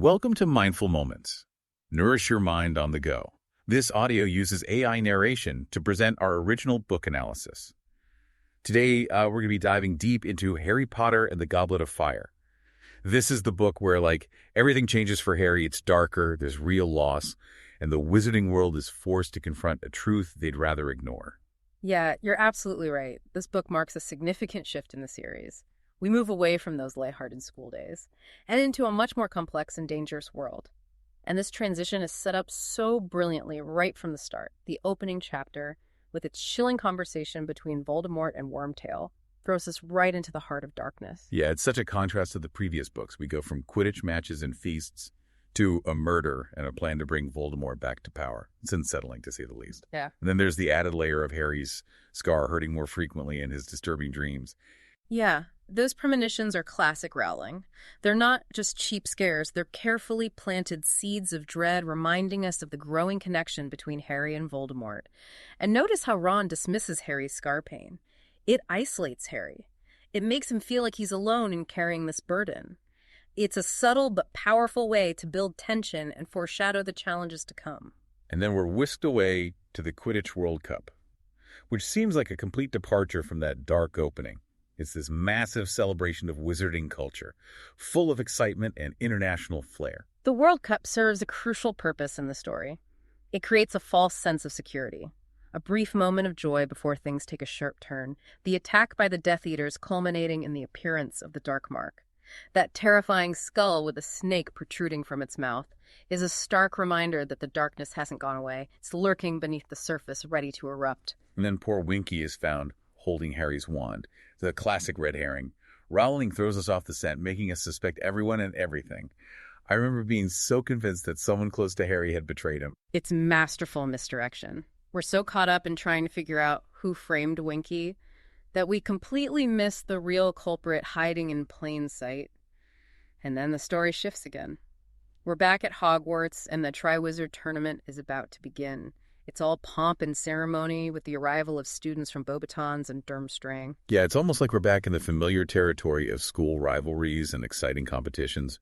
Welcome to Mindful Moments. Nourish your mind on the go. This audio uses AI narration to present our original book analysis. Today, we're going to be diving deep into Harry Potter and the Goblet of Fire. This is the book where, everything changes for Harry. It's darker, there's real loss, and the wizarding world is forced to confront a truth they'd rather ignore. Yeah, you're absolutely right. This book marks a significant shift in the series. We move away from those lighthearted school days and into a much more complex and dangerous world. And this transition is set up so brilliantly right from the start. The opening chapter, with its chilling conversation between Voldemort and Wormtail, throws us right into the heart of darkness. Yeah, it's such a contrast to the previous books. We go from Quidditch matches and feasts to a murder and a plan to bring Voldemort back to power. It's unsettling, to say the least. Yeah. And then there's the added layer of Harry's scar hurting more frequently in his disturbing dreams. Yeah, those premonitions are classic Rowling. They're not just cheap scares, they're carefully planted seeds of dread reminding us of the growing connection between Harry and Voldemort. And notice how Ron dismisses Harry's scar pain. It isolates Harry. It makes him feel like he's alone in carrying this burden. It's a subtle but powerful way to build tension and foreshadow the challenges to come. And then we're whisked away to the Quidditch World Cup, which seems like a complete departure from that dark opening. It's this massive celebration of wizarding culture, full of excitement and international flair. The World Cup serves a crucial purpose in the story. It creates a false sense of security, a brief moment of joy before things take a sharp turn, the attack by the Death Eaters culminating in the appearance of the Dark Mark. That terrifying skull with a snake protruding from its mouth is a stark reminder that the darkness hasn't gone away. It's lurking beneath the surface, ready to erupt. And then poor Winky is found holding Harry's wand. The classic red herring. Rowling throws us off the scent, making us suspect everyone and everything. I remember being so convinced that someone close to Harry had betrayed him. It's masterful misdirection. We're so caught up in trying to figure out who framed Winky that we completely miss the real culprit hiding in plain sight. And then the story shifts again. We're back at Hogwarts, and the Triwizard Tournament is about to begin. It's all pomp and ceremony with the arrival of students from Beauxbatons and Durmstrang. Yeah, it's almost like we're back in the familiar territory of school rivalries and exciting competitions.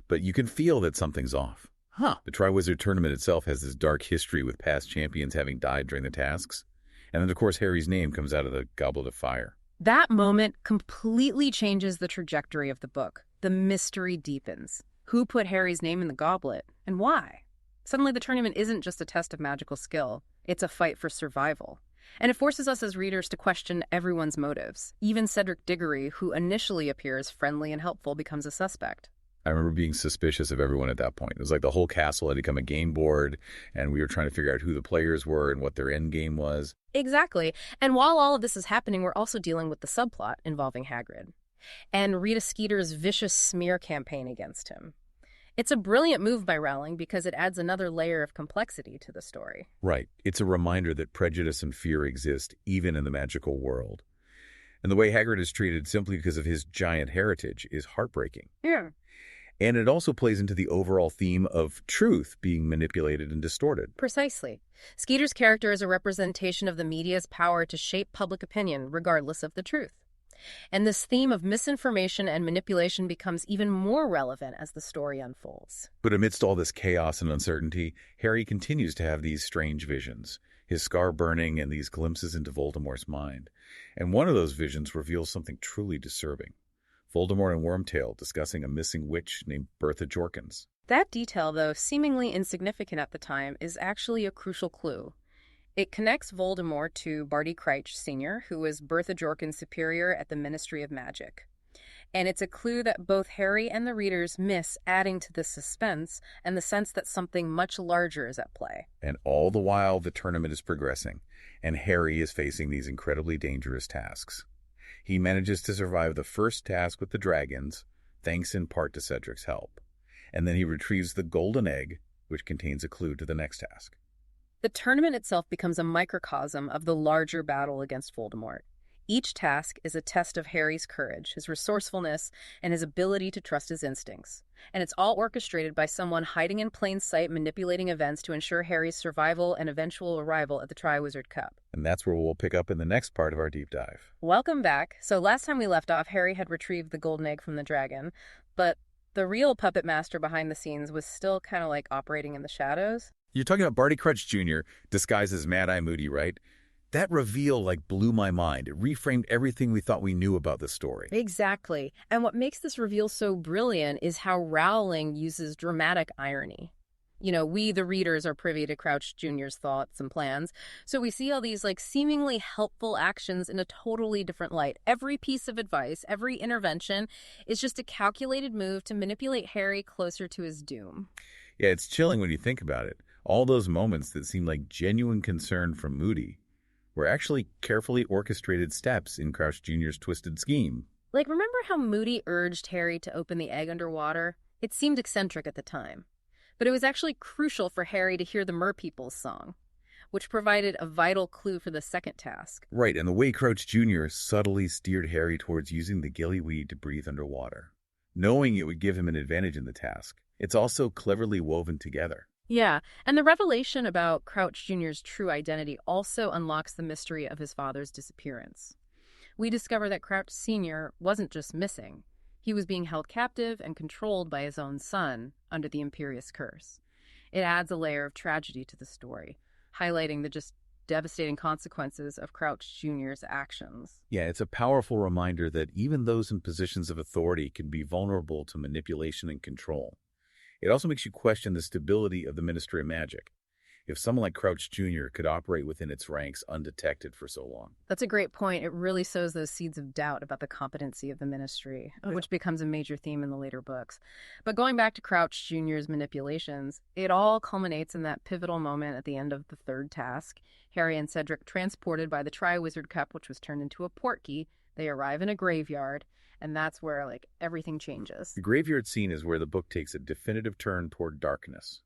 But you can feel that something's off. The Triwizard Tournament itself has this dark history with past champions having died during the tasks. And then, of course, Harry's name comes out of the Goblet of Fire. That moment completely changes the trajectory of the book. The mystery deepens. Who put Harry's name in the goblet, and why? Suddenly, the tournament isn't just a test of magical skill. It's a fight for survival. And it forces us as readers to question everyone's motives. Even Cedric Diggory, who initially appears friendly and helpful, becomes a suspect. I remember being suspicious of everyone at that point. It was like the whole castle had become a game board, and we were trying to figure out who the players were and what their end game was. Exactly. And while all of this is happening, we're also dealing with the subplot involving Hagrid and Rita Skeeter's vicious smear campaign against him. It's a brilliant move by Rowling because it adds another layer of complexity to the story. Right. It's a reminder that prejudice and fear exist even in the magical world. And the way Hagrid is treated simply because of his giant heritage is heartbreaking. Yeah. And it also plays into the overall theme of truth being manipulated and distorted. Precisely. Skeeter's character is a representation of the media's power to shape public opinion regardless of the truth. And this theme of misinformation and manipulation becomes even more relevant as the story unfolds. But amidst all this chaos and uncertainty, Harry continues to have these strange visions, his scar burning and these glimpses into Voldemort's mind. And one of those visions reveals something truly disturbing. Voldemort and Wormtail discussing a missing witch named Bertha Jorkins. That detail, though seemingly insignificant at the time, is actually a crucial clue. It connects Voldemort to Barty Crouch Sr., who is Bertha Jorkins' superior at the Ministry of Magic. And it's a clue that both Harry and the readers miss, adding to the suspense and the sense that something much larger is at play. And all the while, the tournament is progressing, and Harry is facing these incredibly dangerous tasks. He manages to survive the first task with the dragons, thanks in part to Cedric's help. And then he retrieves the golden egg, which contains a clue to the next task. The tournament itself becomes a microcosm of the larger battle against Voldemort. Each task is a test of Harry's courage, his resourcefulness, and his ability to trust his instincts. And it's all orchestrated by someone hiding in plain sight, manipulating events to ensure Harry's survival and eventual arrival at the Triwizard Cup. And that's where we'll pick up in the next part of our deep dive. Welcome back. So last time we left off, Harry had retrieved the golden egg from the dragon, but The real puppet master behind the scenes was still kind of like operating in the shadows. You're talking about Barty Crouch Jr. disguised as Mad-Eye Moody, right? That reveal, blew my mind. It reframed everything we thought we knew about the story. Exactly. And what makes this reveal so brilliant is how Rowling uses dramatic irony. We, the readers, are privy to Crouch Jr.'s thoughts and plans. So we see all these seemingly helpful actions in a totally different light. Every piece of advice, every intervention is just a calculated move to manipulate Harry closer to his doom. Yeah, it's chilling when you think about it. All those moments that seem like genuine concern from Moody were actually carefully orchestrated steps in Crouch Jr.'s twisted scheme. Remember how Moody urged Harry to open the egg underwater? It seemed eccentric at the time. But it was actually crucial for Harry to hear the Merpeople's song, which provided a vital clue for the second task. Right, and the way Crouch Jr. subtly steered Harry towards using the gillyweed to breathe underwater, knowing it would give him an advantage in the task. It's also cleverly woven together. Yeah, and the revelation about Crouch Jr.'s true identity also unlocks the mystery of his father's disappearance. We discover that Crouch Sr. wasn't just missing. He was being held captive and controlled by his own son under the Imperious Curse. It adds a layer of tragedy to the story, highlighting the just devastating consequences of Crouch Jr.'s actions. Yeah, it's a powerful reminder that even those in positions of authority can be vulnerable to manipulation and control. It also makes you question the stability of the Ministry of Magic. If someone like Crouch Jr. could operate within its ranks undetected for so long. That's a great point. It really sows those seeds of doubt about the competency of the ministry, which becomes a major theme in the later books. But going back to Crouch Jr.'s manipulations, it all culminates in that pivotal moment at the end of the third task. Harry and Cedric, transported by the Triwizard Cup, which was turned into a portkey, they arrive in a graveyard, and that's where everything changes. The graveyard scene is where the book takes a definitive turn toward darkness.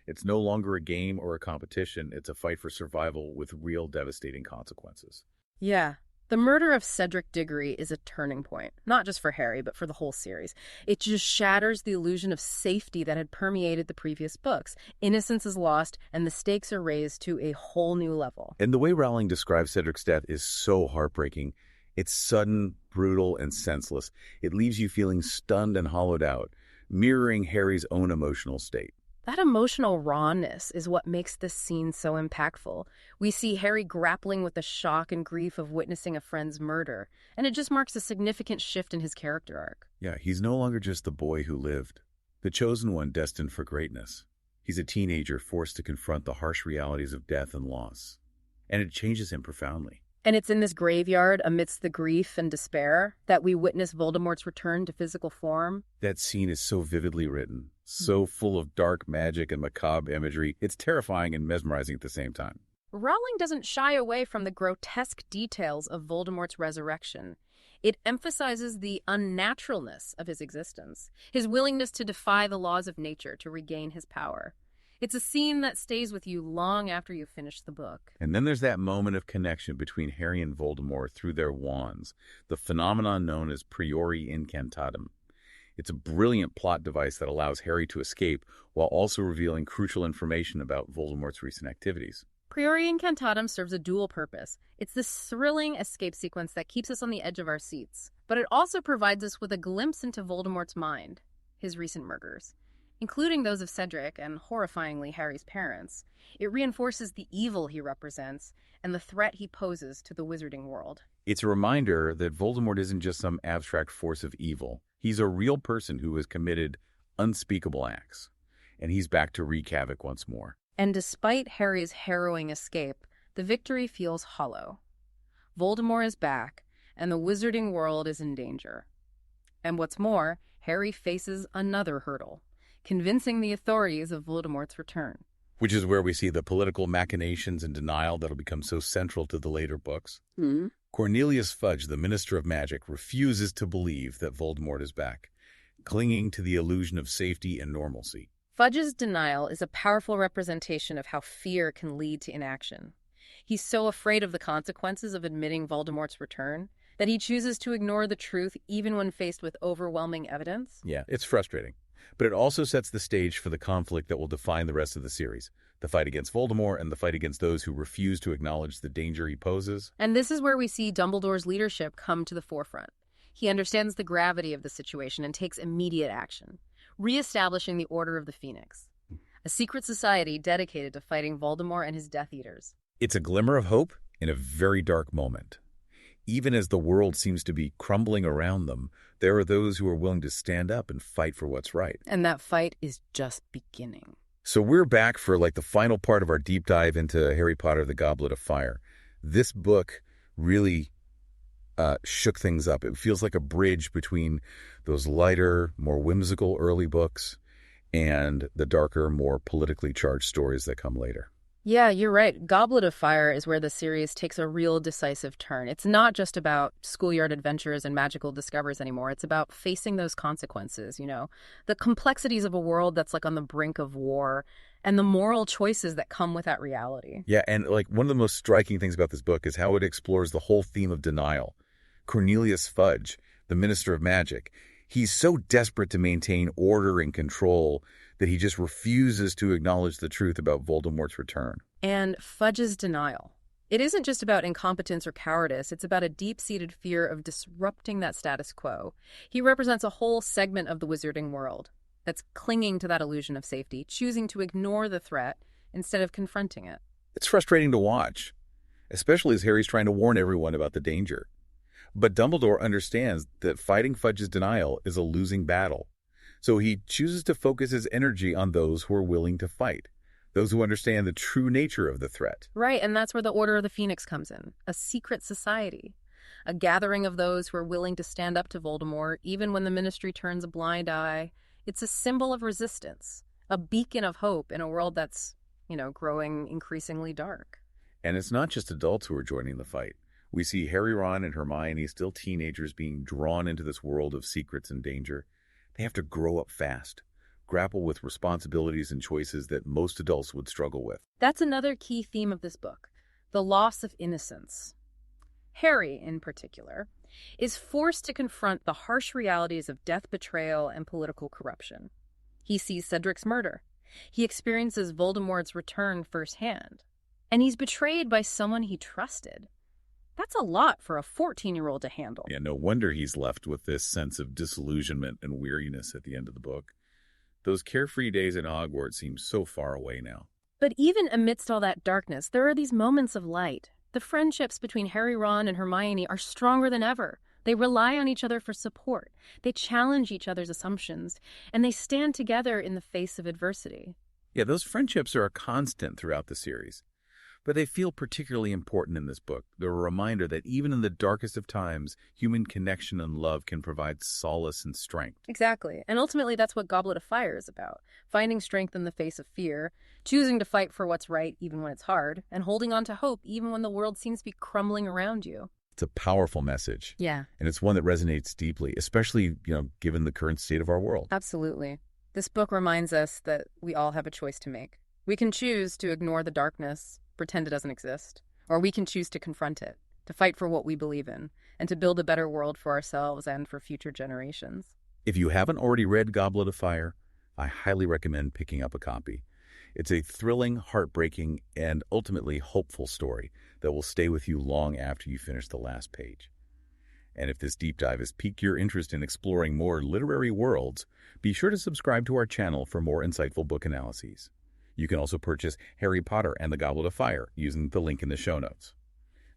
It's no longer a game or a competition. It's a fight for survival with real devastating consequences. Yeah. The murder of Cedric Diggory is a turning point, not just for Harry, but for the whole series. It just shatters the illusion of safety that had permeated the previous books. Innocence is lost, and the stakes are raised to a whole new level. And the way Rowling describes Cedric's death is so heartbreaking. It's sudden, brutal, and senseless. It leaves you feeling stunned and hollowed out, mirroring Harry's own emotional state. That emotional rawness is what makes this scene so impactful. We see Harry grappling with the shock and grief of witnessing a friend's murder, and it just marks a significant shift in his character arc. Yeah, he's no longer just the boy who lived, the chosen one destined for greatness. He's a teenager forced to confront the harsh realities of death and loss, and it changes him profoundly. And it's in this graveyard, amidst the grief and despair, that we witness Voldemort's return to physical form. That scene is so vividly written, so full of dark magic and macabre imagery. It's terrifying and mesmerizing at the same time. Rowling doesn't shy away from the grotesque details of Voldemort's resurrection. It emphasizes the unnaturalness of his existence, his willingness to defy the laws of nature to regain his power. It's a scene that stays with you long after you've finished the book. And then there's that moment of connection between Harry and Voldemort through their wands, the phenomenon known as priori incantatem. It's a brilliant plot device that allows Harry to escape while also revealing crucial information about Voldemort's recent activities. Priori incantatem serves a dual purpose. It's this thrilling escape sequence that keeps us on the edge of our seats, but it also provides us with a glimpse into Voldemort's mind, his recent murders, including those of Cedric and, horrifyingly, Harry's parents. It reinforces the evil he represents and the threat he poses to the wizarding world. It's a reminder that Voldemort isn't just some abstract force of evil. He's a real person who has committed unspeakable acts, and he's back to wreak havoc once more. And despite Harry's harrowing escape, the victory feels hollow. Voldemort is back, and the wizarding world is in danger. And what's more, Harry faces another hurdle, convincing the authorities of Voldemort's return. Which is where we see the political machinations and denial that'll become so central to the later books. Cornelius Fudge, the Minister of Magic, refuses to believe that Voldemort is back, clinging to the illusion of safety and normalcy. Fudge's denial is a powerful representation of how fear can lead to inaction. He's so afraid of the consequences of admitting Voldemort's return that he chooses to ignore the truth even when faced with overwhelming evidence. Yeah, it's frustrating. But it also sets the stage for the conflict that will define the rest of the series. The fight against Voldemort and the fight against those who refuse to acknowledge the danger he poses. And this is where we see Dumbledore's leadership come to the forefront. He understands the gravity of the situation and takes immediate action. reestablishing the Order of the Phoenix, a secret society dedicated to fighting Voldemort and his Death Eaters. It's a glimmer of hope in a very dark moment. Even as the world seems to be crumbling around them, there are those who are willing to stand up and fight for what's right. And that fight is just beginning. So we're back for the final part of our deep dive into Harry Potter, the Goblet of Fire. This book really shook things up. It feels like a bridge between those lighter, more whimsical early books and the darker, more politically charged stories that come later. Yeah, you're right. Goblet of Fire is where the series takes a real decisive turn. It's not just about schoolyard adventures and magical discoveries anymore. It's about facing those consequences, the complexities of a world that's on the brink of war and the moral choices that come with that reality. Yeah, and one of the most striking things about this book is how it explores the whole theme of denial. Cornelius Fudge, the Minister of Magic, he's so desperate to maintain order and control that he just refuses to acknowledge the truth about Voldemort's return. And Fudge's denial. It isn't just about incompetence or cowardice. It's about a deep-seated fear of disrupting that status quo. He represents a whole segment of the wizarding world that's clinging to that illusion of safety, choosing to ignore the threat instead of confronting it. It's frustrating to watch, especially as Harry's trying to warn everyone about the danger. But Dumbledore understands that fighting Fudge's denial is a losing battle. So he chooses to focus his energy on those who are willing to fight, those who understand the true nature of the threat. Right, and that's where the Order of the Phoenix comes in, a secret society, a gathering of those who are willing to stand up to Voldemort, even when the Ministry turns a blind eye. It's a symbol of resistance, a beacon of hope in a world that's, growing increasingly dark. And it's not just adults who are joining the fight. We see Harry, Ron, and Hermione, still teenagers, being drawn into this world of secrets and danger. They have to grow up fast, grapple with responsibilities and choices that most adults would struggle with. That's another key theme of this book, the loss of innocence. Harry, in particular, is forced to confront the harsh realities of death, betrayal, and political corruption. He sees Cedric's murder. He experiences Voldemort's return firsthand. And he's betrayed by someone he trusted. That's a lot for a 14-year-old to handle. Yeah, no wonder he's left with this sense of disillusionment and weariness at the end of the book. Those carefree days in Hogwarts seem so far away now. But even amidst all that darkness, there are these moments of light. The friendships between Harry, Ron, and Hermione are stronger than ever. They rely on each other for support. They challenge each other's assumptions, and they stand together in the face of adversity. Yeah, those friendships are a constant throughout the series. But they feel particularly important in this book. They're a reminder that even in the darkest of times, human connection and love can provide solace and strength. Exactly. And ultimately, that's what Goblet of Fire is about. Finding strength in the face of fear, choosing to fight for what's right even when it's hard, and holding on to hope even when the world seems to be crumbling around you. It's a powerful message. Yeah. And it's one that resonates deeply, especially, given the current state of our world. Absolutely. This book reminds us that we all have a choice to make. We can choose to ignore the darkness, pretend it doesn't exist, or we can choose to confront it, to fight for what we believe in, and to build a better world for ourselves and for future generations. If you haven't already read Goblet of Fire, I highly recommend picking up a copy. It's a thrilling, heartbreaking, and ultimately hopeful story that will stay with you long after you finish the last page. And if this deep dive has piqued your interest in exploring more literary worlds, be sure to subscribe to our channel for more insightful book analyses. You can also purchase Harry Potter and the Goblet of Fire using the link in the show notes.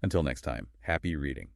Until next time, happy reading.